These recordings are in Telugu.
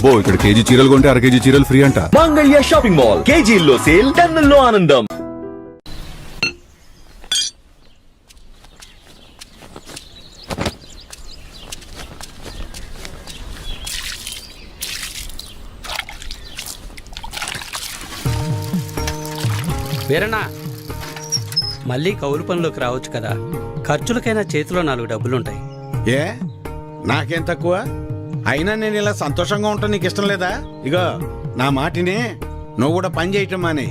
అబ్బో ఇక్కడ కేజీ చీరలు కొంటే అర కేజీ చీరలు ఫ్రీ అంట. మంగళ్య షాపింగ్ మాల్, కేజీల్లో సేల్, టన్నుల్లో ఆనందం. వీరన్నా, మళ్ళీ కౌలు పనిలోకి రావచ్చు కదా. ఖర్చులకైనా చేతిలో 4 డబ్బులుంటాయి. ఏ నాకేం తక్కువ? అయినా నేను ఇలా సంతోషంగా ఉంటా నీకు ఇష్టం లేదా? ఇగో నా మాటినే, నువ్వు కూడా పని చేయటం మానే.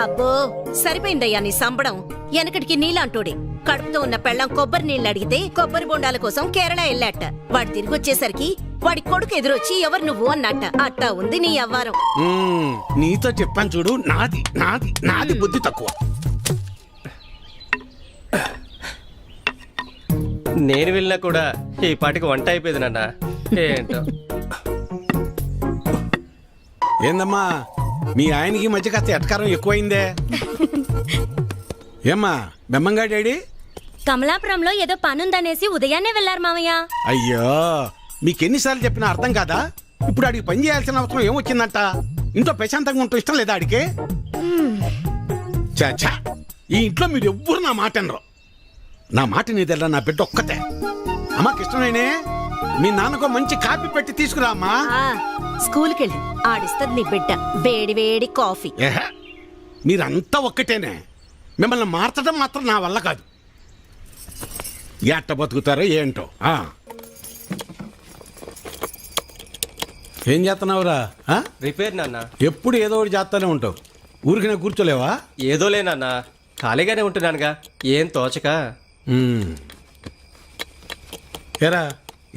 అబ్బో సరిపోయిందయ్యా నీ సంబడం. వెనకటికి నీలాంటోడే కడుపుతో ఉన్న పెళ్ళం కొబ్బరి నీళ్ళు అడిగితే కొబ్బరి బొండాల కోసం కేరళ వెళ్ళాట. వాడు తిరిగి వచ్చేసరికి వాడి కొడుకు ఎదురొచ్చి ఎవరు నువ్వు అన్నట్ట. అట్టా ఉంది నీ అవ్వారం. నీతో చెప్పాను చూడు, నాది నాది నాది బుద్ధి తక్కువ. నేను వెళ్ళినా కూడా ఈ పాటికి వంట అయిపోయింది నాన్న. ఏంటో ఏందమ్మా మీ ఆయనకి మధ్య కాస్త ఎటకారం ఎక్కువైందే. ఏమ్మా బెమ్మంగా డాడీ? కమలాపురంలో ఏదో పనుందనేసి ఉదయాన్నే వెళ్లారు మామయ్య. అయ్యో మీకెన్నిసార్లు చెప్పినా అర్థం కాదా? ఇప్పుడు ఆడికి పని చేయాల్సిన అవసరం ఏమొచ్చిందంట? ఇంట్లో ప్రశాంతంగా ఉంటూ ఇష్టం లేదా ఆడికి? చాచా ఈ ఇంట్లో మీరు ఎవ్వరు నా మాట అనరు. నా మాట నీదెల్లా నా బిడ్డ ఒక్కతే. అమ్మా కృష్ణనేనే, మీ నాన్నకో మంచి కాపీ పెట్టి తీసుకురా అమ్మా. స్కూల్కి వెళ్ళి ఆడిస్తుంది నీ బిడ్డ వేడి వేడి కాఫీ. మీరంతా ఒక్కటేనే, మిమ్మల్ని మార్చడం మాత్రం నా వల్ల కాదు. ఎట్ట బతుకుతారో ఏంటో. ఏం చేస్తున్నావురా? రిపేర్ నాన్న. ఎప్పుడు ఏదో ఒకటి చేస్తానే ఉంటావు, ఊరికినే కూర్చోలేవా? ఏదోలే నాన్న, ఖాళీగానే ఉంటున్నానుగా, ఏం తోచక. ఏరా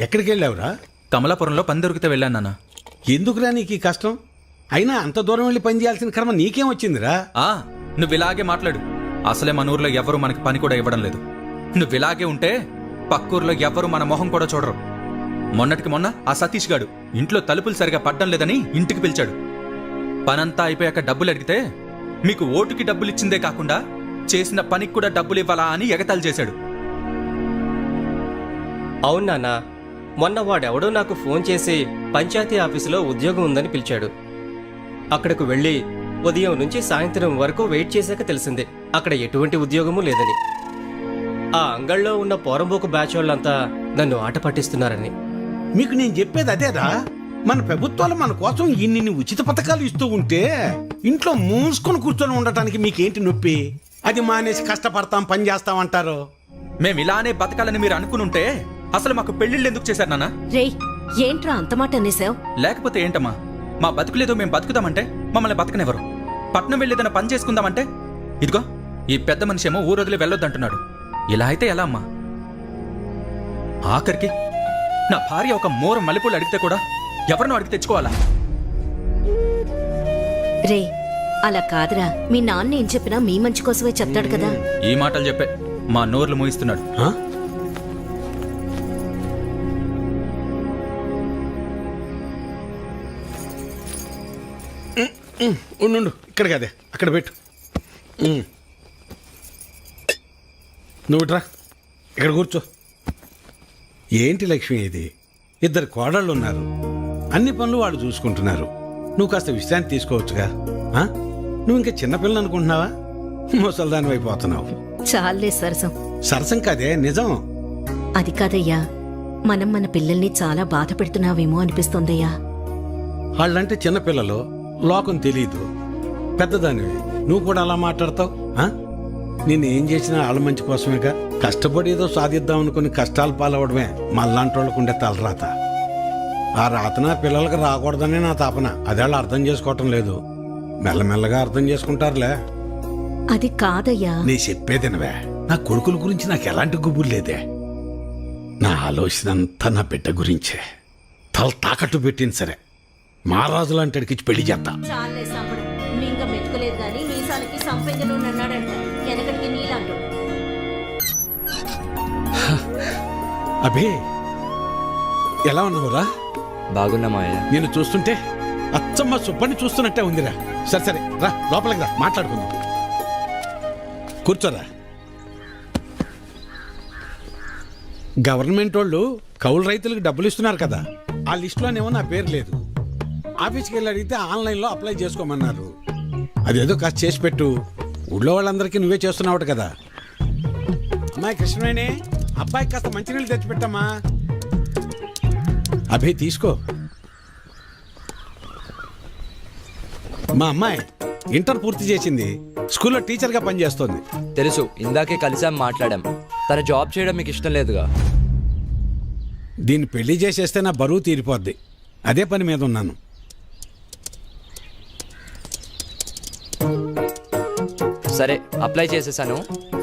ఎక్కడికి వెళ్ళావురా? కమలాపురంలో పని దొరికితే వెళ్ళాను నాన్న. ఎందుకురా నీకు ఈ కష్టం? అయినా అంత దూరం వెళ్ళి పని చేయాల్సిన కర్మ నీకేం వచ్చిందిరా? నువ్వు ఇలాగే మాట్లాడు. అసలే మన ఊర్లో ఎవరు మనకి పని కూడా ఇవ్వడం లేదు. నువ్వు ఇలాగే ఉంటే పక్కూర్లో ఎవరు మన మొహం కూడా చూడరు. మొన్నటికి మొన్న ఆ సతీష్ గాడు ఇంట్లో తలుపులు సరిగా పడ్డం లేదని ఇంటికి పిలిచాడు. పనంతా అయిపోయాక డబ్బులు అడిగితే మీకు ఓటుకి డబ్బులు ఇచ్చిందే కాకుండా చేసిన పనికి కూడా డబ్బులు ఇవ్వాలా అని ఎగతాళి చేశాడు. అవును నాన్న, మొన్న వాడెవడో నాకు ఫోన్ చేసి పంచాయతీ ఆఫీసులో ఉద్యోగం ఉందని పిలిచాడు. అక్కడకు వెళ్ళి ఉదయం నుంచి సాయంత్రం వరకు వెయిట్ చేశాక తెలిసింది అక్కడ ఎటువంటి ఉద్యోగమూ లేదని. ఆ అంగళ్ళలో ఉన్న పోరంబోకు బ్యాచ్ వాళ్ళంతా నన్ను ఆట పట్టిస్తున్నారని. మీకు నేను చెప్పేది అదేరా, మన ప్రభుత్వాలు మన కోసం ఇన్ని ఉచిత పథకాలు ఇస్తూ ఉంటే ఇంట్లో మూసుకొని కూర్చొని ఉండటానికి మీకేంటి నొప్పి? అది మానేసి కష్టపడతాం పని చేస్తామంటారు. మేము ఇలానే బతకాలని మీరు అనుకునుంటే అసలు మాకు పెళ్లిళ్ళు ఎందుకు చేశారు నాన్న? రేయ్ ఏంట్రా అంత మాట అనేసావు? లేకపోతే ఏంటమ్మా, మా బతుకులేదో మేము బతుకుదామంటే మమ్మల్ని బతకనివ్వరు. పట్నం వెళ్ళేదన్న పని చేసుకుందామంటే ఇదిగో ఈ పెద్ద మనిషి ఏమో ఊరు వదిలి వెళ్ళొద్దంటున్నాడు. ఇలా అయితే ఎలా అమ్మా? ఆఖరికి నా భార్య ఒక మోర మల్లెపూలు అడిగితే కూడా ఎవరినో అడిగి తెచ్చుకోవాలా? రే అలా కాదురా, మీ నాన్న ఏం చెప్పినా మీ మంచి కోసమే చెప్తాడు కదా. ఈ మాటలు చెప్పే మా నోర్లు మూయిస్తున్నాడు. ఉండు, ఇక్కడ కదే అక్కడ పెట్టు. నువ్వుట్రా ఇక్కడ కూర్చో. ఏంటి లక్ష్మి ఇది? 2 కోడళ్ళు ఉన్నారు, అన్ని పనులు వాళ్ళు చూసుకుంటున్నారు. నువ్వు కాస్త విశ్రాంతి తీసుకోవచ్చుగా. నువ్వు ఇంకా చిన్నపిల్లలు అనుకుంటున్నావా? ముసల్దాని అయిపోతున్నావు. చాలే సరసం. సరసం కాదే, నిజం. అది కాదయ్యా, మనం మన పిల్లల్ని చాలా బాధ పెడుతున్నావేమో అనిపిస్తోందయ్యా. వాళ్ళంటే చిన్నపిల్లలు, లోకం తెలీదు. పెద్దదానివి నువ్వు కూడా అలా మాట్లాడతావు? నేను ఏం చేసినా వాళ్ళ మంచి కోసమేగా. కష్టపడి ఏదో సాధిద్దాం అనుకుని కష్టాలు పాలవడమే మళ్ళాంటి వాళ్ళకు ఉండే తలరాత. ఆ రాతన పిల్లలకి రాకూడదని నా తాపన. అదే వాళ్ళు అర్థం చేసుకోవటం లేదు. మెల్లమెల్లగా అర్థం చేసుకుంటారులే. అది కాదయ్యా, నీ చెప్పేదినవే. నా కొడుకుల గురించి నాకు ఎలాంటి గుబురు లేదే. నా ఆలోచన అంతా నా బిడ్డ గురించే. తల తాకట్టు పెట్టింది సరే, మహారాజు లాంటి అడిగిచ్చి పెళ్లి చేస్తా. చాలే సంబడం. మింగ మెతుకులేదు గాని మీసాలకి సంపెంగను అన్నాడంట. వెనకటికి నీలాంటో. అబే ఎలా ఉన్నావురా? బాగున్నా మావయ్య. నేను చూస్తుంటే అచ్చమ్మ సుబ్బని చూస్తున్నట్టే ఉందిరా. సరే సరే రా, లోపలికి రా, మాట్లాడుకుందాం. కూర్చోరా. గవర్నమెంట్ వాళ్ళు కౌలు రైతులకు డబ్బులు ఇస్తున్నారు కదా, ఆ లిస్టులోనేమో నా పేరు లేదు. ఆఫీస్కి వెళ్ళి అడిగితే ఆన్లైన్లో అప్లై చేసుకోమన్నారు. అదేదో కాస్త చేసి పెట్టు. ఊళ్ళో వాళ్ళందరికీ నువ్వే చేస్తున్నావు కదా. అమ్మాయి కృష్ణవేణి, అబ్బాయికి కాస్త మంచినీళ్ళు తెచ్చిపెట్టమ్మా. అభి తీసుకో. మా అమ్మాయి ఇంటర్ పూర్తి చేసింది, స్కూల్లో టీచర్గా పనిచేస్తోంది. తెలుసు, ఇందాకే కలిసాం, మాట్లాడాం. తన జాబ్ చేయడం మీకు ఇష్టం లేదుగా. దీన్ని పెళ్లి చేసేస్తే నా బరువు తీరిపోద్ది. అదే పని మీద ఉన్నాను. సరే, అప్లై చేసేసాను.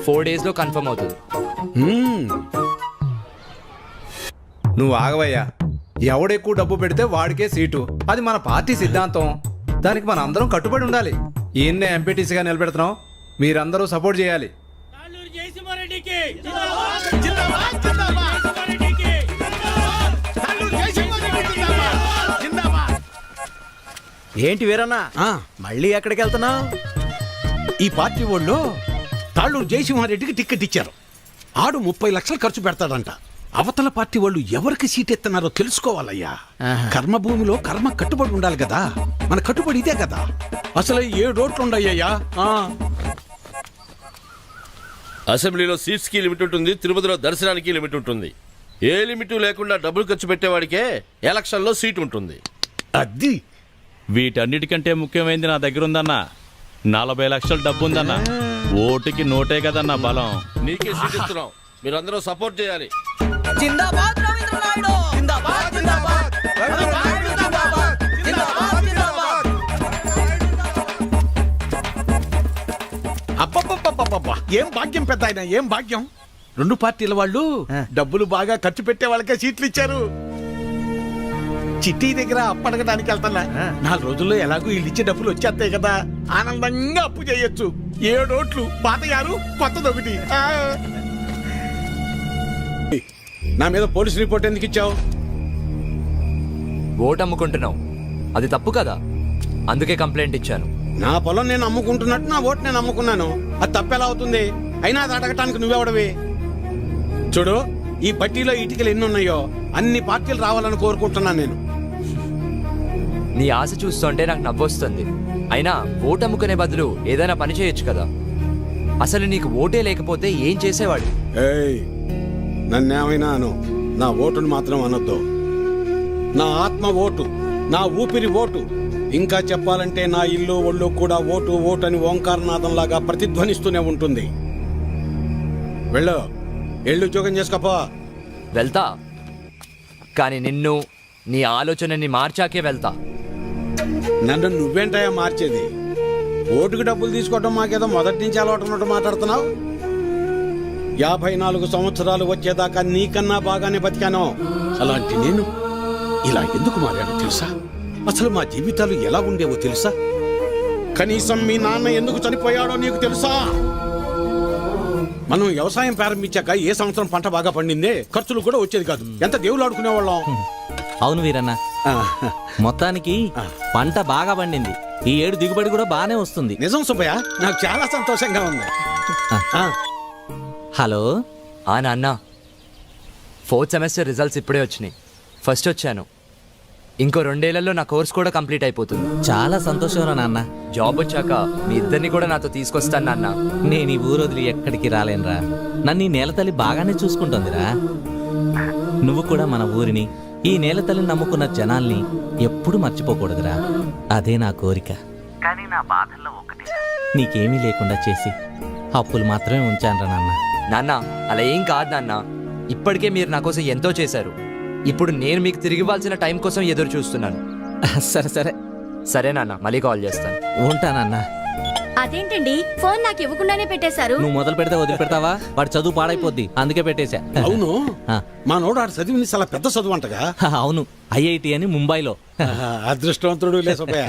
4 days లో కన్ఫర్మ్ అవుతుంది. నువ్వు ఆగవయ్యా. ఎవడెక్కువ డబ్బు పెడితే వాడికే సీటు. అది మన పార్టీ సిద్ధాంతం. దానికి మన అందరం కట్టుబడి ఉండాలి. ఈయన్నే ఎంపీటీసీగా నిలబెడుతున్నాం. మీరందరూ సపోర్ట్ చేయాలి. ఏంటి వీరన్నా, మళ్ళీ ఎక్కడికి వెళ్తున్నావు? ఈ పార్టీ వాళ్ళు తాళ్ళూరు జయసింహారెడ్డికి టిక్కెట్ ఇచ్చారు. ఆడు 30 లక్షలు ఖర్చు పెడతాడంట. అవతల పార్టీ వాళ్ళు ఎవరికి సీట్ ఎత్తున్నారో తెలుసుకోవాలయ్యా. కర్మభూమిలో కర్మ కట్టుబడి ఉండాలి కదా. మన కట్టుబడి ఇదే కదా. అసలు 7 ఓట్లు ఉండయ్యా. అసెంబ్లీలో సీట్స్ కి లిమిట్ ఉంటుంది, తిరుపతిలో దర్శనానికి లిమిట్ ఉంటుంది. ఏ లిమిట్ లేకుండా డబ్బులు ఖర్చు పెట్టేవాడికే ఎలక్షన్లో సీట్ ఉంటుంది. అది వీటన్నిటికంటే ముఖ్యమైనది నా దగ్గర ఉందన్నా. 40 లక్షల డబ్బు ఉందన్నా. ఓటుకి నోటే కదన్నా బలం. నీకే సీట్ ఇస్తున్నాం, మీరందరూ సపోర్ట్ చేయాలి. జిందాబాద్ రవీంద్ర నాయుడు! జిందాబాద్ జిందాబాద్! రవీంద్ర నాయుడు జిందాబాద్! జిందాబాద్ జిందాబాద్! అబ్బబ్బబ్బబ్బబ్బా, ఏం భాగ్యం పెద్ద ఆయన, ఏం భాగ్యం. 2 పార్టీల వాళ్ళు డబ్బులు బాగా ఖర్చు పెట్టే వాళ్ళకే సీట్లు ఇచ్చారు. చిట్టి దగ్గర అప్పడగడానికి వెళ్తానా. 4 రోజుల్లో ఎలాగో వీళ్ళు ఇచ్చే డబ్బులు వచ్చేస్తాయి కదా. ఆనందంగా అప్పు చేయొచ్చు. 7 ఓట్లు, పాత 6, కొత్తది 1. నా మీద పోలీస్ రిపోర్ట్ ఎందుకు ఇచ్చావు? ఓటు అమ్ముకుంటున్నావు, అది తప్పు కదా. అందుకే కంప్లైంట్ ఇచ్చాను. నా పొలం నేను అమ్ముకుంటున్నట్టు నా ఓటు నేను అమ్ముకున్నాను. అది తప్పెలా అవుతుంది? అయినా అది అడగటానికి నువ్వెవడవి? చూడు, ఈ పట్టీలో ఇటుకలు ఎన్ని ఉన్నాయో అన్ని పార్టీలు రావాలని కోరుకుంటున్నాను నేను. నీ ఆశ చూస్తుంటే నాకు నవ్వొస్తుంది. అయినా ఓటు అమ్ముకునే బదులు ఏదైనా పని చేయొచ్చు కదా. అసలు నీకు ఓటే లేకపోతే ఏం చేసేవాడు? ఏయ్, నన్నేమైనా అను, నా ఓటును మాత్రం అనొద్దు. నా ఆత్మ ఓటు, నా ఊపిరి ఓటు. ఇంకా చెప్పాలంటే నా ఇల్లు ఒళ్ళు కూడా ఓటు ఓటు అని ఓంకారనాథంలాగా ప్రతిధ్వనిస్తూనే ఉంటుంది. వెళ్ళు, ఎళ్ళు ఉద్యోగం చేసుకోపో. వెళ్తా, కానీ నిన్ను, నీ ఆలోచనని మార్చాకే వెళ్తా. నన్ను నువ్వేంటయా మార్చేది? ఓటుకు డబ్బులు తీసుకోవడం మాకేదో మొదటి నుంచి అలవాటు ఉన్నట్టు మాట్లాడుతున్నావు. 54 సంవత్సరాలు వచ్చేదాకా నీకన్నా బాగానే బతికాను. అలాంటి నేను ఇలా ఎందుకు మారాను తెలుసా? అసలు మా జీవితాలు ఎలా ఉండేవో తెలుసా? కనీసం మీ నాన్న ఎందుకు చనిపోయాడో నీకు తెలుసా? మనం వ్యవసాయం ప్రారంభించాక ఏ సంవత్సరం పంట బాగా పండిందే, ఖర్చులు కూడా వచ్చేది కాదు. ఎంత దేవుళ్ళు ఆడుకునేవాళ్ళం. అవును వీరన్న, మొత్తానికి పంట బాగా పండింది. ఈ ఏడు దిగుబడి కూడా బానే వస్తుంది. నిజం సుబ్బయ్య, నాకు చాలా సంతోషంగా ఉంది. హలో నాన్న, 4th సెమిస్టర్ రిజల్ట్స్ ఇప్పుడే వచ్చినాయి. ఫస్ట్ వచ్చాను. ఇంకో 2 ఏళ్లలో నా కోర్స్ కూడా కంప్లీట్ అయిపోతుంది. చాలా సంతోషం రా నాన్న. జాబ్ వచ్చాక మీ ఇద్దరిని కూడా నాతో తీసుకొస్తాను నాన్న. నేను ఈ ఊరు వదిలి ఎక్కడికి రాలేనురా. నన్ను ఈ నేలతల్లి బాగానే చూసుకుంటోందిరా. నువ్వు కూడా మన ఊరిని, ఈ నేలతల్లిని నమ్ముకున్న జనాల్ని ఎప్పుడు మర్చిపోకూడదురా. అదే నా కోరిక. కానీ నా బాధల్లో ఒకటి, నీకేమీ లేకుండా చేసి అప్పులు మాత్రమే ఉంచానురా నాన్న. నాన్న, అలా ఏం కాదు నాన్న. ఇప్పటికే మీరు నా కోసం ఎంతో చేశారు. ఇప్పుడు నేను మీకు తిరిగి ఇవ్వాల్సిన టైం కోసం ఎదురు చూస్తున్నాను. సరే సరే సరే నాన్న, మళ్ళీ కాల్ చేస్తాను. ఉంటానన్నా. అదేంటండి, ఫోన్ నాకు ఇవ్వకుండానే పెట్టేశారు. నువ్వు మొదలు పెడితే వదిలిపెడతావా? వాడు చదువు పాడైపోద్ది, అందుకే పెట్టేశా. అవును, మా నోడు ఆడు చదివింది చాలా పెద్ద చదువు అంటగా. అవును, IIT అని ముంబైలో. అదృష్టవంతుడు లే సుబ్బయ్య,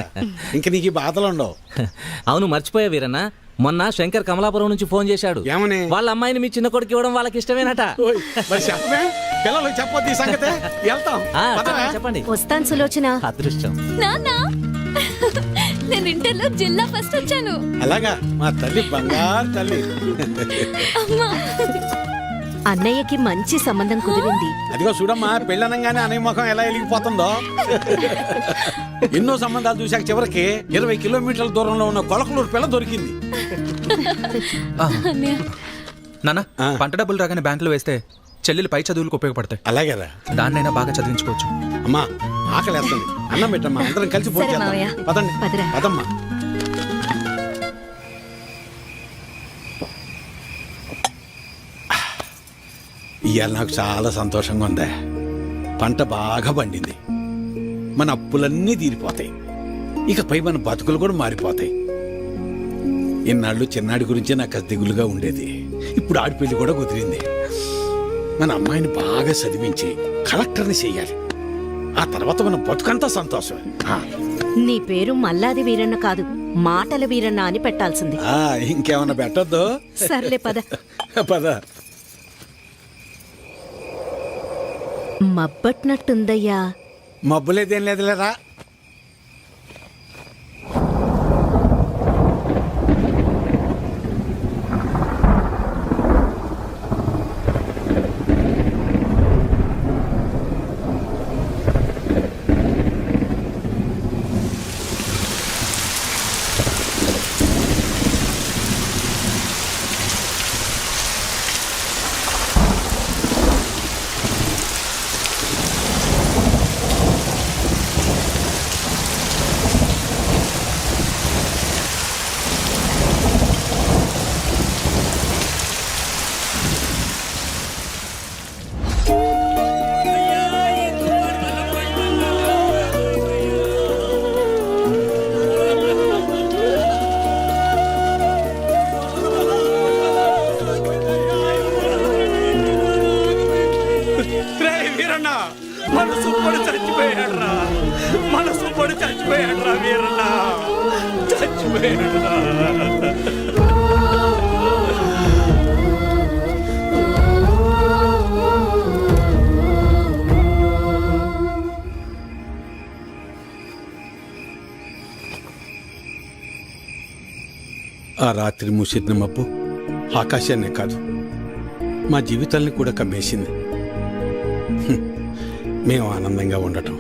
ఇంక నీకు ఈ బాధలు ఉండవు. అవును, మర్చిపోయా వీరన్న, మొన్న శంకర్ కమలాపురం నుంచి ఫోన్ చేశాడు. ఏమని? వాళ్ళ అమ్మాయిని మీ చిన్న కొడుకు ఇవ్వడం వాళ్ళకి ఇష్టమేనట. చెప్పమే, పిల్లలు చెప్పొద్దు ఈ సంగతే. వెళ్తాం, చెప్పండి. వస్తాను సులోచన. అదృష్టం. నాన్న, నేను ఇంటర్లో జిల్లా ఫస్ట్ వచ్చాను. అలాగా, మా తల్లి బంగారు తల్లి. అమ్మా, అన్నయ్యకి మంచి సంబంధం కుదిరింది. అదిగో చూడమ్మా, పెళ్ళనంగానే అనే ముఖం ఎలా వెలిగిపోతుందో. ఎన్నో సంబంధాలు చూశాక చివరికి 20 కిలోమీటర్ల దూరంలో ఉన్న కొలకలూరు పిల్ల దొరికింది. నాన్న పంట డబ్బులు రాగానే బ్యాంకులో వేస్తే చెల్లెలు పై చదువులకు ఉపయోగపడతాయి. అలాగేరా, దాన్నైనా బాగా చదివించుకోవచ్చు. అమ్మా ఆకలి వేస్తుంది, అన్నం పెట్టమ్మా, అందరం కలిసి సరే భోజనం మావయ్య. చేద్దాం. పదండి పదరా. పదమ్మా. ఇవాళ నాకు చాలా సంతోషంగా ఉందే. పంట బాగా పండింది, మన అప్పులన్నీ తీరిపోతాయి, ఇకపై మన బతుకులు కూడా మారిపోతాయి. ఇన్నాళ్ళు చిన్నాడి గురించే నాకు అది దిగులుగా ఉండేది. ఇప్పుడు ఆడి పెళ్లి కూడా కుదిరింది. మన అమ్మాయిని బాగా చదివించి కలెక్టర్ని చెయ్యాలి. ఆ తర్వాత మన బతుకంతా సంతోషం. నీ పేరు మల్లాది వీరన్న కాదు, మాటల వీరన్న అని పెట్టాల్సింది. ఇంకేమన్నా పెట్టద్దు. సర్లే పద. పద. మబ్బట్నట్టుందయ్యా. మబ్బులేదేం లేదులేరా. మనసు పడి చచ్చిపోయాడు రా, మనసు పడి చచ్చిపోయాడు రా వీరన్న, చచ్చిపోయాడు రా. ఆ రాత్రి మూసిన మబ్బు ఆకాశాన్నే కాదు, మా జీవితాల్ని కూడా కమ్మేసింది. మేము ఆనందంగా ఉండటం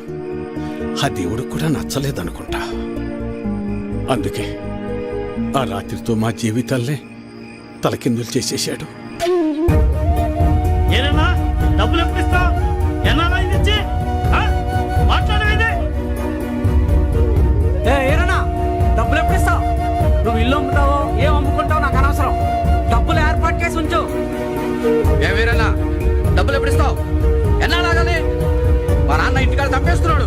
ఆ దేవుడికి కూడా నచ్చలేదనుకుంటా. అందుకే ఆ రాత్రితో మా జీవితాల్నే తలకిందులు చేసేశాడు. ఏనన్నా డబ్బులు ఎప్పుడు ఇస్తావు? ఎన్నాళ్ళ ఇది ఇచ్చి? మాట్లాడవేది? ఏరన్నా డబ్బులు ఎప్పుడు ఇస్తావు? నువ్వు ఇల్లు అమ్ముతావో ఏం అమ్ముకుంటావు నాకు అనవసరం, డబ్బులు ఏర్పాటు చేసి ఉంచు. ఏ వీరన్నా డబ్బులు ఎప్పుడు ఇస్తావు? ఎన్నాళ్ళాగాలి? మా నాన్న ఇంటికాడ తప్పేస్తున్నాడు,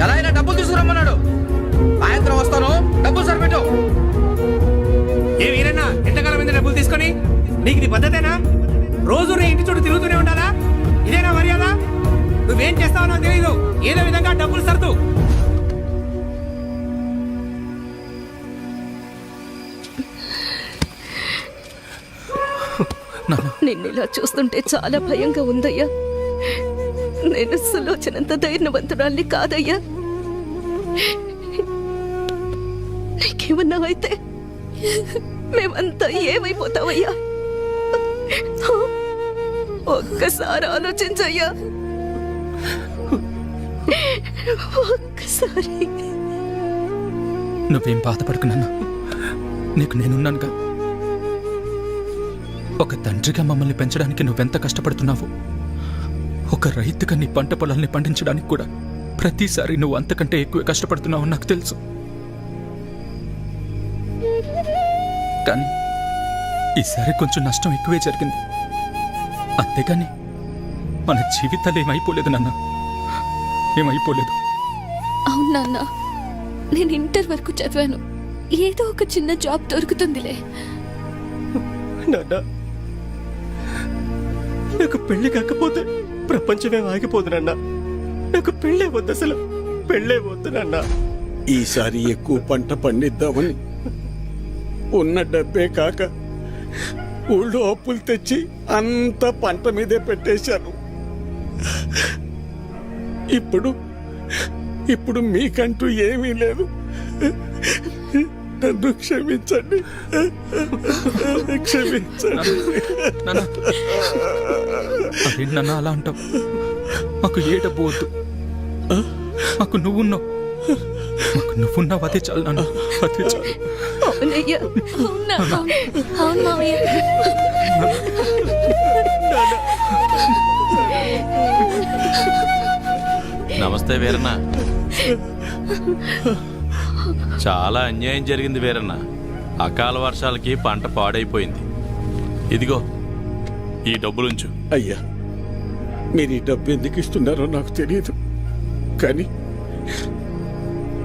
ఎలా అయినా డబ్బులు తీసుకురమ్మన్నాడు. సాయంత్రం వస్తాను, డబ్బులు సరిపెట్టు. ఏ వీరన్నా ఎంతకాలం మీద డబ్బులు తీసుకొని? నీకు ఇది పద్ధతేనా? రోజు నీ ఇంటి చుట్టూ తిరుగుతూనే ఉండాలా? ఇదేనా మర్యాద? నువ్వేం చేస్తావో నాకు తెలియదు, ఏదో విధంగా డబ్బులు సర్దు. నిన్ను ఇలా చూస్తుంటే చాలా భయంగా ఉందయ్యా. నేను సులోచనంత ధైర్యవంతురాల్ని కాదయ్యా. నీకేమన్నా అయితే మేమంతా ఏమైపోతావయ్యా? ఒక్కసారి ఆలోచించయ్యా, ఒక్కసారి. నువ్వేం బాధపడకు నాన్న, నీకు నేనున్నానుగా. ఒక తండ్రిగా మమ్మల్ని పెంచడానికి నువ్వెంత కష్టపడుతున్నావు, ఒక రైతుగా నీ పంట పొలాల్ని పండించడానికి కూడా ప్రతిసారి నువ్వు అంతకంటే ఎక్కువ కష్టపడుతున్నావు నాకు తెలుసు. కానీ ఈసారి కొంచెం నష్టం ఎక్కువే జరిగింది, అంతేగాని మన జీవితాలు ఏమైపోలేదు నాన్న, ఏమైపోలేదు. అవును నాన్న, నేను ఇంటర్ వరకు చదివాను, ఏదో ఒక చిన్న జాబ్ దొరుకుతుందిలే. నాన్న నాకు పెళ్లి కాకపోతే ప్రపంచమే ఆగిపోదు నాన్న. నాకు పెళ్ళే వద్దు, అసలు పెళ్ళే వద్దు నాన్న. ఈసారి ఎక్కువ పంట పండిద్దామని ఉన్న డబ్బే కాక ఊళ్ళో అప్పులు తెచ్చి అంత పంట మీదే పెట్టేశాను. ఇప్పుడు మీకంటూ ఏమీ లేదు. నన్ను క్షమించండి, క్షమించండి. అదేంటి నాన్న అలా అంటావు? మాకు ఏ డబ్బు వద్దు, మాకు నువ్వున్నావు, మాకు నువ్వున్నావు, అదే చాలు నాన్న, అదే చాలు. అవునయ్యా, అవునా? అవును మావయ్య. నమస్తే వీరన్న. చాలా అన్యాయం జరిగింది వీరన్న. అకాల వర్షాలకి పంట పాడైపోయింది. ఇదిగో ఈ డబ్బులుంచు. అయ్యా, మీరు ఈ డబ్బు ఎందుకు ఇస్తున్నారో నాకు తెలియదు, కానీ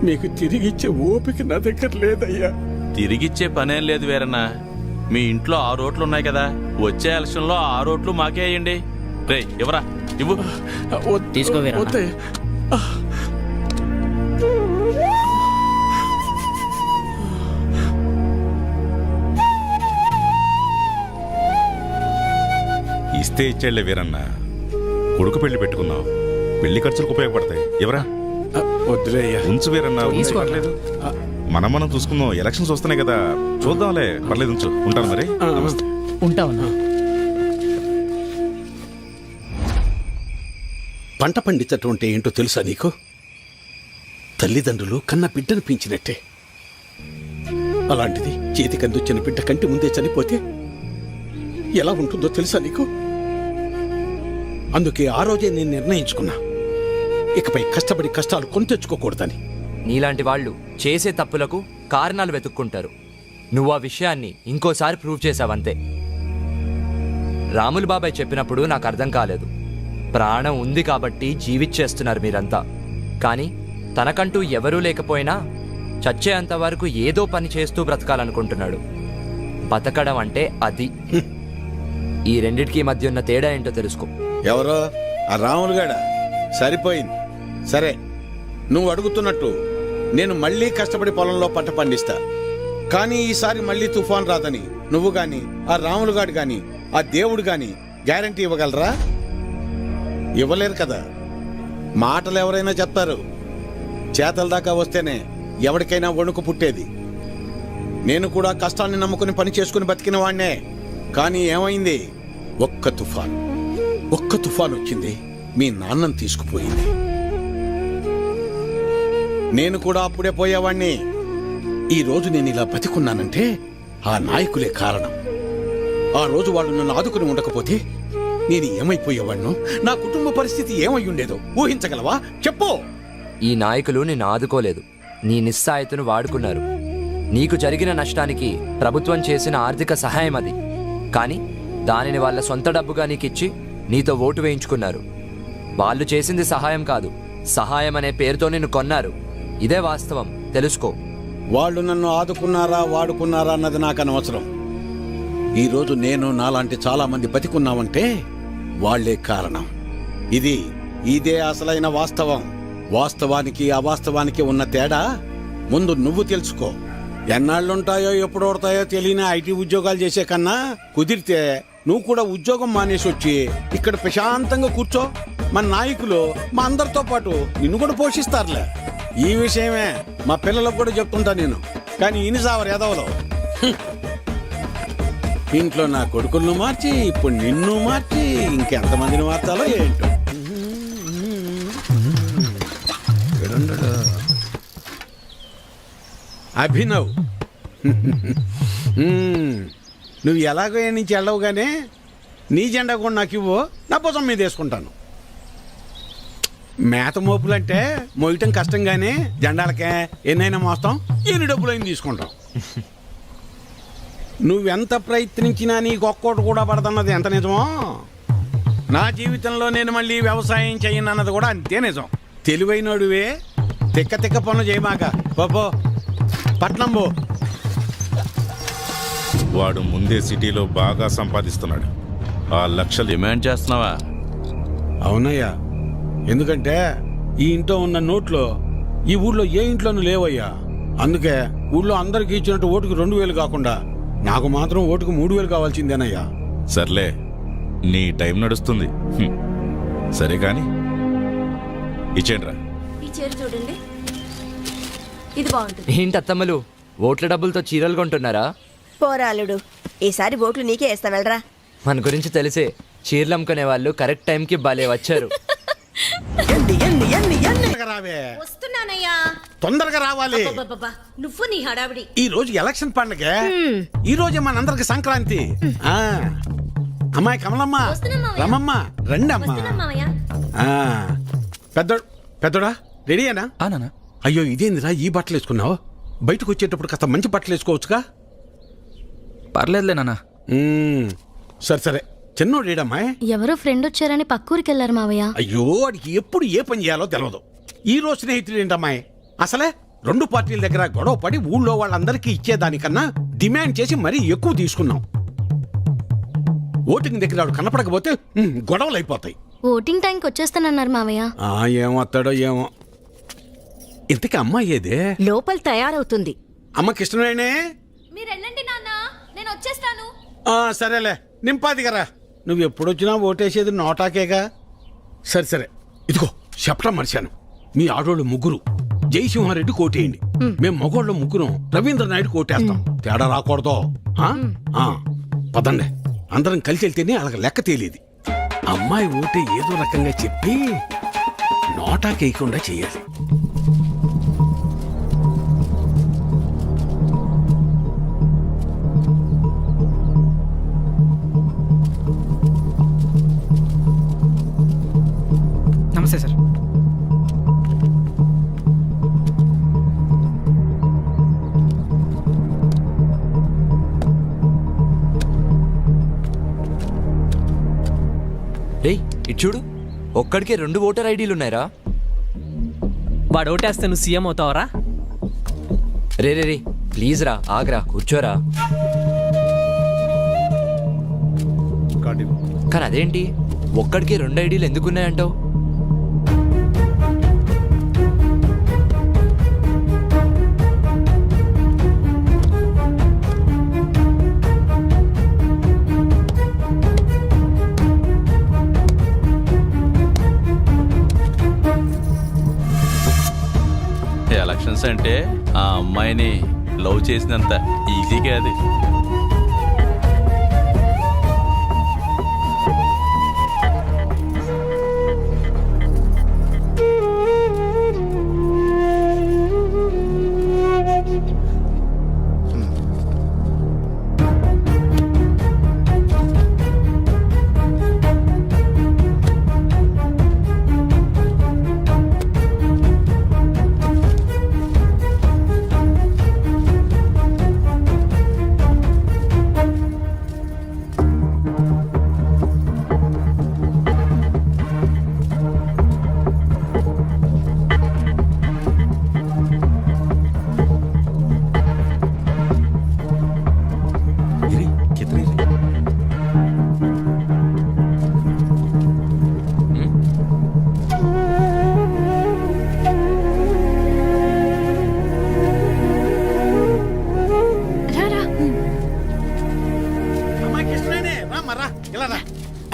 మీకు తిరిగిచ్చే ఓపిక నా దగ్గర లేదయ్యా. తిరిగిచ్చే పనేం లేదు వీరన్న. మీ ఇంట్లో 6 ఓట్లు ఉన్నాయి కదా, వచ్చే ఎలక్షన్లో 6 ఓట్లు మాకే వేయండి. రే ఇవ్వరా, ఇవ్వు. తీసుకో వీరన్న. వద్దయ్యా. ఇస్తే ఇచ్చేళ్లే వీరన్న. కొడుకు పెళ్లి పెట్టుకున్నావు, పెళ్లి ఖర్చులకు ఉపయోగపడతాయి. ఎవరా వద్దులే అయ్యా. ఉంచు వీరన్న, ఉంచు, పర్లేదు. మనం చూసుకుందాం. ఎలక్షన్స్ వస్తున్నాయి కదా, చూద్దాంలే, పర్లేదు, ఉంచు. ఉంటాను మరి. ఉంటావన్నా. పంట పండించటం అంటే ఏంటో తెలుసా నీకు? తల్లిదండ్రులు కన్న బిడ్డను పెంచినట్టే. అలాంటిది చేతికి అందించిన బిడ్డ కంటి ముందే చనిపోతే ఎలా ఉంటుందో తెలుసా నీకు? అందుకే ఆ రోజే నేను నిర్ణయించుకున్నా, ఇకపై కష్టపడి కష్టాలు కొని తెచ్చుకోకూడదని. నీలాంటి వాళ్ళు చేసే తప్పులకు కారణాలు వెతుక్కుంటారు. నువ్వు ఆ విషయాన్ని ఇంకోసారి ప్రూవ్ చేశావంతే. రాములు బాబాయ్ చెప్పినప్పుడు నాకు అర్థం కాలేదు. ప్రాణం ఉంది కాబట్టి జీవిచ్చేస్తున్నారు మీరంతా. కానీ తనకంటూ ఎవరూ లేకపోయినా చచ్చేంత వరకు ఏదో పని చేస్తూ బ్రతకాలనుకుంటున్నాడు. బతకడం అంటే అది. ఈ రెండిటికి మధ్య ఉన్న తేడా ఏంటో తెలుసుకో. ఎవరో ఆ రాములుగాడ సరిపోయింది. సరే, నువ్వు అడుగుతున్నట్టు నేను మళ్ళీ కష్టపడి పొలంలో పంట పండిస్తా. కానీ ఈసారి మళ్ళీ తుఫాన్ రాదని నువ్వు గాని, ఆ రాములుగాడు గాని, ఆ దేవుడు గాని గ్యారంటీ ఇవ్వగలరా? ఇవ్వలేరు కదా. మాటలు ఎవరైనా చెప్తారు, చేతల దాకా వస్తేనే ఎవరికైనా వణుకు పుట్టేది. నేను కూడా కష్టాన్ని నమ్ముకుని పని చేసుకుని బతికిన వాణ్ణే. కానీ ఏమైంది? ఒక్క తుఫాన్ వచ్చింది, మీ నాన్నను తీసుకుపోయింది. నేను కూడా అప్పుడే పోయేవాణ్ణి. ఈ రోజు నేను ఇలా బతికున్నానంటే ఆ నాయకులే కారణం. ఆ రోజు వాళ్ళు నన్ను ఆదుకుని ఉండకపోతే నేను ఏమైపోయేవాణ్ణో, నా కుటుంబ పరిస్థితి ఏమై ఉండేదో ఊహించగలవా? చెప్పు. ఈ నాయకులు నిన్ను ఆదుకోలేదు, నీ నిస్సాయతను వాడుకున్నారు. నీకు జరిగిన నష్టానికి ప్రభుత్వం చేసిన ఆర్థిక సహాయం అది. కానీ దానిని వాళ్ళ సొంత డబ్బుగా నీకిచ్చి నీతో ఓటు వేయించుకున్నారు. వాళ్ళు చేసింది సహాయం కాదు, సహాయం అనే పేరుతో నిన్ను కొన్నారు. ఇదే వాస్తవం, తెలుసుకో. వాళ్ళు నన్ను ఆదుకున్నారా వాడుకున్నారా అన్నది నాకు అనవసరం. ఈరోజు నేను నాలాంటి చాలా మంది బతికున్నామంటే వాళ్లే కారణం. ఇదే అసలైన వాస్తవం. వాస్తవానికి అవాస్తవానికి ఉన్న తేడా ముందు నువ్వు తెలుసుకో. ఎన్నాళ్ళుంటాయో ఎప్పుడు ఓడతాయో తెలియని ఐటీ ఉద్యోగాలు చేసే కన్నా కుదిరితే నువ్వు కూడా ఉద్యోగం మానేసి వచ్చి ఇక్కడ ప్రశాంతంగా కూర్చో. మన నాయకులు మా అందరితో పాటు నిన్ను కూడా పోషిస్తారులే. ఈ విషయమే మా పిల్లలకు కూడా చెప్తుంటా నేను. కానీ ఇన్ని సావరు ఎదవలో. ఇంట్లో నా కొడుకులను మార్చి ఇప్పుడు నిన్ను మార్చి ఇంకెంతమందిని మార్చాలో ఏంటో. అభినవ్, నువ్వు ఎలాగో ఏ నుంచి వెళ్ళవుగానే నీ జెండా కూడా నాకు ఇవ్వు, నా భుజం మీద వేసుకుంటాను. మేత మోపులంటే మోయటం కష్టంగానే జెండాలకే ఎన్నైనా మోస్తాం, ఎన్ని డబ్బులైనా తీసుకుంటాం. నువ్వెంత ప్రయత్నించినా నీకు ఒక్కోటి కూడా పడదన్నది ఎంత నిజమో, నా జీవితంలో నేను మళ్ళీ వ్యవసాయం చేయనన్నది కూడా అంతే నిజం. తెలివైనోడువే, తిక్క పనులు చేయమాక. పో పట్నం పో. వాడు ముందే సిటీలో బాగా సంపాదిస్తున్నాడు. ఆ లక్షలు డిమాండ్ చేస్తున్నావా? అవునయ్యా, ఎందుకంటే ఈ ఇంట్లో ఉన్న నోట్లో ఈ ఊళ్ళో ఏ ఇంట్లోనూ లేవయ్యా. అందుకే ఊళ్ళో అందరికి ఇచ్చినట్టు ఓటుకు 2000 కాకుండా నాకు మాత్రం ఓటుకు 3000 కావాల్సిందేనయ్యా. సర్లే, నీ టైం నడుస్తుంది. సరే కాని ఇచ్చేండ్రా. ఈ చీర చూడండి, ఇది బాగుంటుంది. ఏంటి అత్తమ్మలు, ఓట్ల డబ్బులతో చీరలు కొంటున్నారా? పోరాలుడు ఈసారి ఓట్లు నీకే వేస్తా వెళ్ళరా. మన గురించి తెలిసే చీరలు అమ్ముకునే వాళ్ళు కరెక్ట్ టైంకి భలే వచ్చారు. తొందరగా రావే, వస్తున్నానయ్యా. తొందరగా రావాలి. అబ్బబ్బబ్బా, నువ్వు నీ హడావిడి. ఈ రోజు ఎలక్షన్ పండగ, ఈ రోజే మనందరికి సంక్రాంతి. ఆ అమ్మాయి కమలమ్మ, రమమ్మ, రండి అమ్మా. పెద్దోడా రెడీయేనా? నానా. అయ్యో ఇదేందిరా ఈ బట్టలు వేసుకున్నావు? బయటకు వచ్చేటప్పుడు కాస్త మంచి బట్టలు వేసుకోవచ్చుగా. పర్లేదులే నాన్న. సరే సరే, చిన్నోడు ఏడమ్మాయి? ఎవరో ఫ్రెండ్ వచ్చారని పక్కూరికి వెళ్ళారు మావయ్య. అయ్యో వాడికి ఎప్పుడు ఏ పని చేయాలో తెలియదు. ఈ రోజు స్నేహితుడు ఏంటమ్మాయి? అసలే రెండు పార్టీల దగ్గర గొడవ పడి ఊళ్ళో వాళ్ళందరికీ ఇచ్చేదానికన్నా డిమాండ్ చేసి మరీ ఎక్కువ తీసుకున్నాం. ఓటింగ్ దగ్గర వాడు కనపడకపోతే గొడవలు అయిపోతాయి. ఓటింగ్ టైంకి వచ్చేస్తానన్నారు మావయ్య. ఏమొస్తాడో ఏమో. ఇంతకీ అమ్మాయి ఏదే? లోపల తయారవుతుంది. అమ్మకి ఇష్టమేనే? మీరు వెళ్ళండి నాన్న, నేను వచ్చేస్తాను. సరేలే, నింపాదిగరా. నువ్వు ఎప్పుడొచ్చినా ఓటేసేది నోటాకేగా. సరే సరే, ఇదిగో చెప్పడం మర్చాను. మీ ఆడోళ్ళు ముగ్గురు జయసింహారెడ్డి కోటేయండి. మేము మగోళ్ళ ముగ్గురం రవీంద్ర నాయుడు కోటేస్తాం. తేడా రాకూడదు. పదండి, అందరం కలిసి వెళ్తేనే అలాగ లెక్క తేలేది. అమ్మాయి ఓటే ఏదో రకంగా చెప్పి నోటాకేయకుండా చేయాలి. నమస్తే సార్. డేయ్ ఇటు చూడు, ఒక్కడికే 2 ఓటర్ ఐడీలు ఉన్నాయరా. వాడు ఓటేస్తే నువ్వు CM అవుతావరా? Ray ray ray please రా, ఆగ్రా, కూర్చోరా. కానీ అదేంటి ఒక్కడికి 2 ఐడీలు ఎందుకున్నాయంటావు? ఎలక్షన్స్ అంటే ఆ అమ్మాయిని లవ్ చేసినంత ఈజీ కాదు.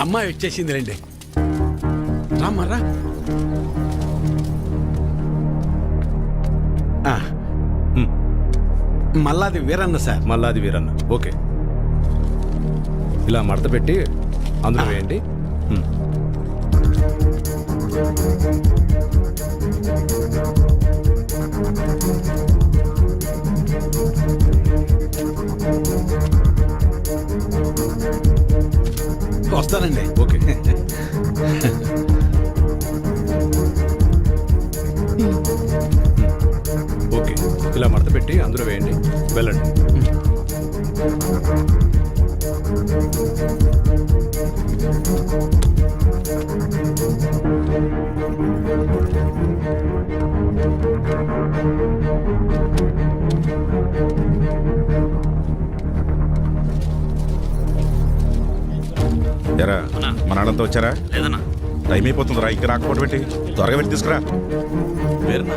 అమ్మాయి వచ్చేసింది రండి. రామ్మరా. మల్లాది వీరన్న సార్. మల్లాది వీరన్న. ఓకే, ఇలా మడత పెట్టి అందులో వేయండి. వస్తానండి. ఓకే. ఓకే, ఇలా మడత పెట్టి అందులో వేయండి. వెళ్ళండి. ఎరా మన వాళ్ళంతా వచ్చారా? లేదన్నా. టైం అయిపోతుందిరా, ఇంకా రాకపోవడం పెట్టి త్వరగా వెళ్ళి తీసుకురా. వేరన్నా,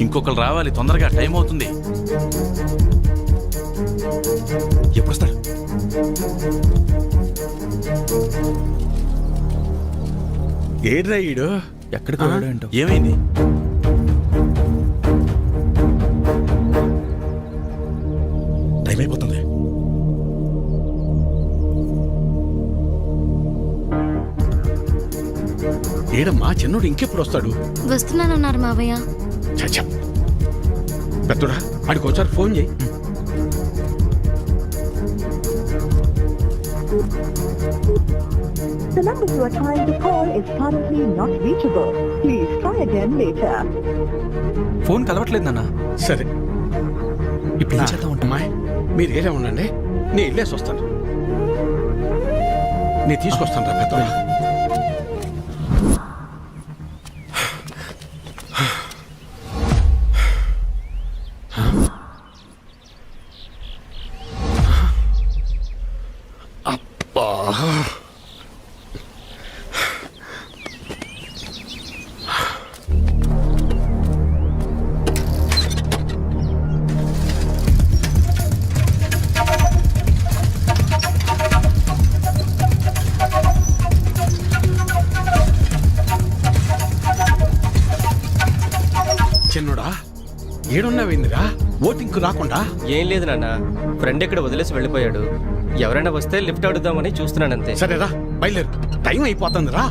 ఇంకొకరు రావాలి తొందరగా, టైం అవుతుంది. ఎప్పుడు వస్తారు? ఏడ్రా ఈడు? ఎక్కడికి వెళ్ళాడు ఏంటో. ఏమైంది? లేడమ్మా, చిన్నోడు ఇంకెప్పుడు వస్తాడు? వస్తున్నానన్నారు మావయ్య. చచ్చా పెద్దోడా, ఆడికి ఒకసారి ఫోన్ చేయి. The number you are trying to call is currently not reachable. Please try again later. Phone కలవట్లేదు నాన్న. సరే, ఇప్పుడు ఏం చేద్దాం ఉంటా? అమ్మాయి మీరు ఏరే ఉండండి, నేను వెళ్ళేసి వస్తాను. నేను తీసుకొస్తాను రా పెద్దోడా. చిన్నోడా, ఏడున్నావేందిరా? ఓటింగ్కు రాకుండా? ఏం లేదు నాన్న, ఫ్రెండ్ ఇక్కడ వదిలేసి వెళ్ళిపోయాడు. ఎవరైనా వస్తే లిఫ్ట్ అడుగుదామని చూస్తున్నానంతే. సరేరా, బయలుదేరు, టైం అయిపోతుంది రా.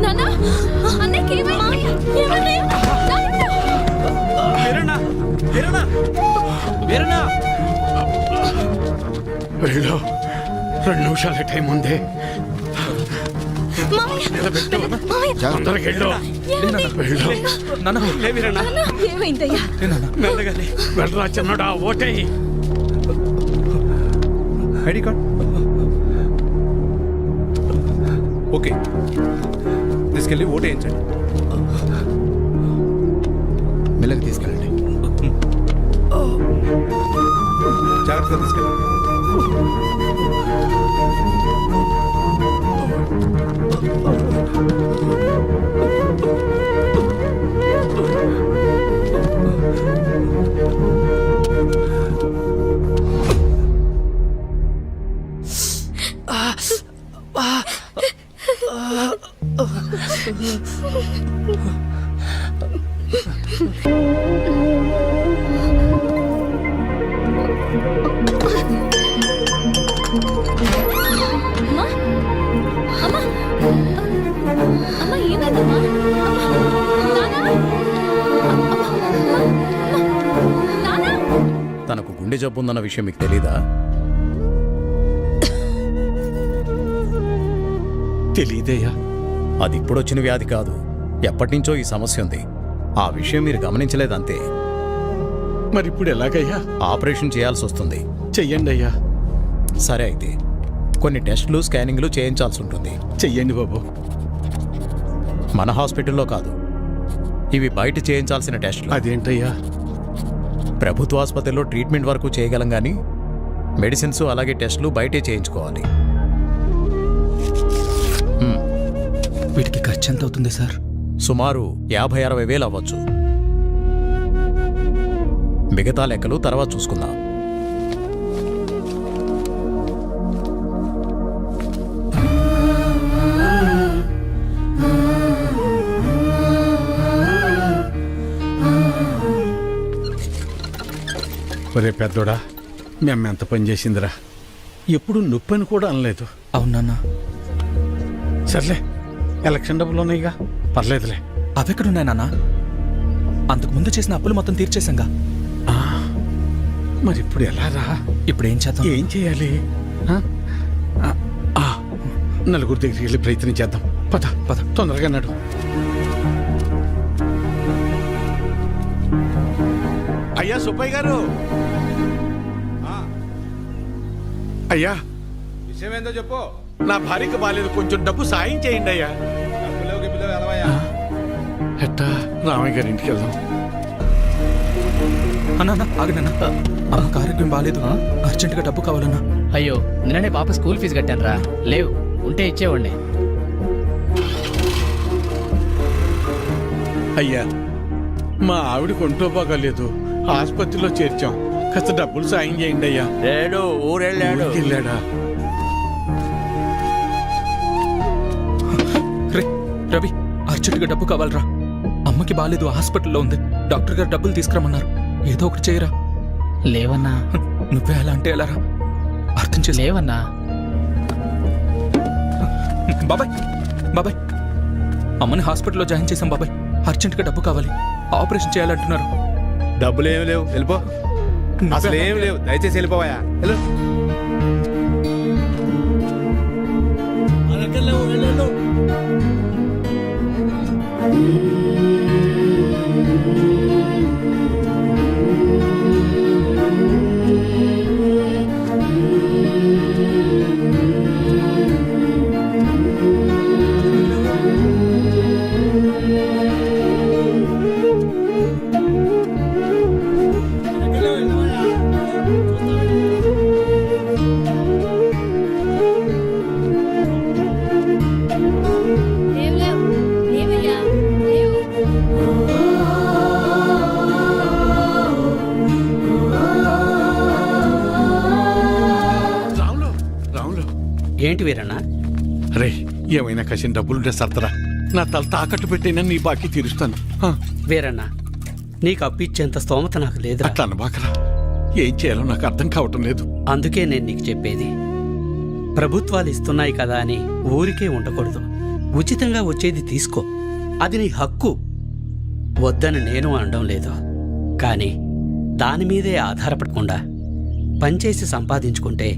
నానా, అన్నయ్యకి ఏమైంది? వీరన్నా, వీరన్నా, వీరన్నా. వెళ్ళు, 2 నిమిషాల టైం ఉంది. నిలబెట్టు. తొందరగా వెళ్ళు. వెళ్ళు. లే వీరన్నా, ఏమైందయ్యా? మెల్లగాలి. వెళ్ళరా చిన్నోడా, ఓటేయి. ఐడి కార్డ్ ఓకే, తీసుకెళ్ళి ఓటు వేయించండి. మెల్లగా తీసుకెళ్ళండి, జాగ్రత్తగా తీసుకెళ్ళండి. అమ్మా, అమ్మా, అమ్మా, ఏమైందమ్మా? తనకు గుండె జబ్బు ఉందన్న విషయం మీకు తెలీదా? తెలీదయ్యా. అది ఇప్పుడొచ్చిన వ్యాధి కాదు, ఎప్పటినుంచో ఈ సమస్య ఉంది. ఆ విషయం మీరు గమనించలేదంతే. మరి ఇప్పుడు ఎలాగయ్యా? ఆపరేషన్ చేయాల్సి వస్తుంది. చెయ్యండి అయ్యా. సరే అయితే కొన్ని టెస్టులు స్కానింగ్లు చేయించాల్సి ఉంటుంది. చెయ్యండి బాబు. మన హాస్పిటల్లో కాదు, ఇవి బయట చేయించాల్సిన టెస్టులు. అదేంటయ్యా? ప్రభుత్వ ఆసుపత్రిలో ట్రీట్మెంట్ వరకు చేయగలం కానీ మెడిసిన్స్ అలాగే టెస్టులు బయటే చేయించుకోవాలి. వీటికి ఖర్చు ఎంత అవుతుంది సార్? సుమారు 50-60 వేలు అవ్వచ్చు. మిగతా లెక్కలు తర్వాత చూసుకుందాం. ఒరే పెద్దోడా, మేము ఎంత పని చేసిందిరా. ఎప్పుడు నొప్పి అని కూడా అనలేదు. అవునన్నా. సర్లే, ఎలక్షన్ డబ్బులు ఉన్నాయిగా, పర్లేదులే. అవెక్కడున్నాయి నాన్న? అంతకుముందు చేసిన అప్పులు మొత్తం తీర్చేశాంగా. మరి ఇప్పుడు ఎలా రా? ఇప్పుడు ఏం చేద్దాం? ఏం చేయాలి? నలుగురు దగ్గరికి వెళ్ళి ప్రయత్నం చేద్దాం. పద పద, తొందరగా నడు. అయ్యా సుబ్బయ్య గారు, అయ్యా విషయం ఏందో చెప్పు. నా భార్యకి బాలేదు, కొంచెం డబ్బు సాయం చేయండి అయ్యా. ఎట్టా రామయ్య గారి ఇంటికి వెళ్దాం. అన్నా ఆగనన్నా, అమ్మకి ఆరోగ్యం బాగాలేదు, అర్జెంటుగా డబ్బు కావాలన్నా. అయ్యో నిన్ననే పాప స్కూల్ ఫీజు కట్టాను రా, లేవు ఉంటే ఇచ్చేవాడిని. అయ్యా, మా ఆవిడకి ఒంట్లో బాగాలేదు, ఆసుపత్రిలో చేర్చాం, కాస్త డబ్బులు సాయం చేయండి అయ్యా. ఊరెళ్ళాడు. ఊరికి వెళ్ళాడా? రే రవి, అర్జెంటుగా డబ్బు కావాలరా. అమ్మకి బాగాలేదు, హాస్పిటల్లో ఉంది, డాక్టర్ గారు డబ్బులు తీసుకురమ్మన్నారు. ఏదో ఒకటి చేయరా. లేవన్నా. నువ్వే అలా అంటే ఎలా రా, అర్థం చేసి. లేవన్నా. బాబాయ్ అమ్మని హాస్పిటల్లో జాయిన్ చేశాం బాబాయ్, అర్జెంటుగా డబ్బు కావాలి, ఆపరేషన్ చేయాలంటున్నారు. డబ్బులు ఏమి లేవు, వెళ్ళిపో. అసలు ఏమి లేవు, దయచేసి వెళ్ళిపోవా. వెళ్ళు. రాములు, రాములు. ఏంటి వీరన్నా? రే, ఏమైనా కసిన డబ్బులుంటే సర్దరా, నా తల తాకట్టు పెట్టైనా నీ బాకీ తీరుస్తాను. వీరన్నా, నీకు అప్పిచ్చేంత స్తోమత నాకు లేదు. అట్లా అనబాకరా, ఏం చేయాలో నాకు అర్థం కావటం లేదు. అందుకే నేను నీకు చెప్పేది, ప్రభుత్వాలు ఇస్తున్నాయి కదా అని ఊరికే ఉండకూడదు. ఉచితంగా వచ్చేది తీసుకో, అది నీ హక్కు. వద్దని నేను అనడం లేదు, కానీ దాని మీదే ఆధారపడకుండా పనిచేసి సంపాదించుకుంటే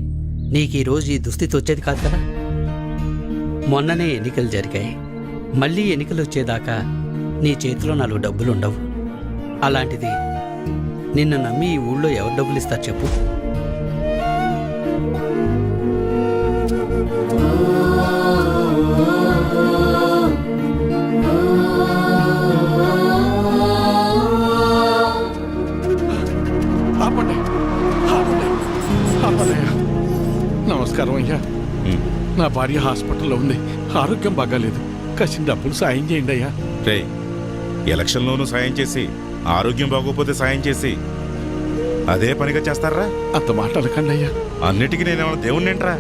నీకు ఈరోజు ఈ దుస్థితి వచ్చేది కాదు కదా. మొన్ననే ఎన్నికలు జరిగాయి, మళ్ళీ ఎన్నికలు వచ్చేదాకా నీ చేతిలో 4 డబ్బులుండవు. అలాంటిది నిన్ను నమ్మి ఈ ఊళ్ళో ఎవరు డబ్బులు ఇస్తారు చెప్పు? ఆపండి, ఆపండి, ఆపండి. నమస్కారం అయ్యా. నా భార్య హాస్పిటల్లో ఉంది, ఆరోగ్యం బాగాలేదు, కసిన డబ్బులు సాయం చేయండి అయ్యా. రే, ఎలక్షన్లోనూ సాయం చేసి ఆరోగ్యం బాగోపోతే సాయం చేసి అదే పనిగా చేస్తారా? అంత మాట అనకండి అయ్యా. అన్నిటికీ నేనేమన్నా దేవుణ్ణేంట్రా?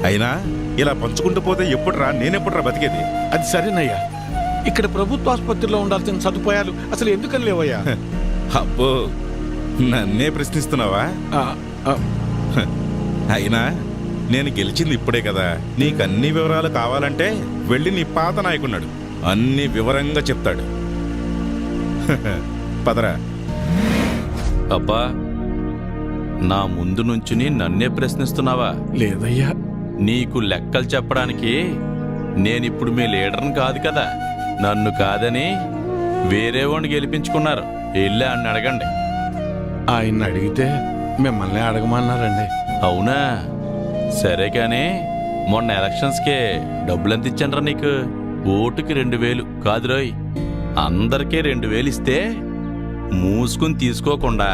అయినా ఇలా పంచుకుంటూ పోతే ఎప్పుడురా, నేనెప్పుడురా బతికేది? అది సరేనయ్యా, ఇక్కడ ప్రభుత్వ ఆసుపత్రిలో ఉండాల్సిన సదుపాయాలు అసలు ఎందుకని లేవయ్యా? అబ్బో, నన్నే ప్రశ్నిస్తున్నావా? అయినా నేను గెలిచింది ఇప్పుడే కదా, నీకన్ని వివరాలు కావాలంటే వెళ్ళి నీ పాత నాయకున్నాడు, అన్ని వివరంగా చెప్తాడు. పదరా. అబ్బా, నా ముందు నుంచుని నన్నే ప్రశ్నిస్తున్నావా? లేదయ్యా. నీకు లెక్కలు చెప్పడానికి నేనిప్పుడు మీ లీడర్ని కాదు కదా. నన్ను కాదని వేరే వాడిని గెలిపించుకున్నారు, వెళ్ళి అని అడగండి. ఆయన్ని అడిగితే మిమ్మల్ని అడగమన్నారండి. అవునా? సరే కానీ మొన్న ఎలక్షన్స్కే డబ్బులెంత ఇచ్చానరా నీకు? ఓటుకి 2000 కాదు రోయ్, అందరికీ 2000 ఇస్తే మూసుకుని తీసుకోకుండా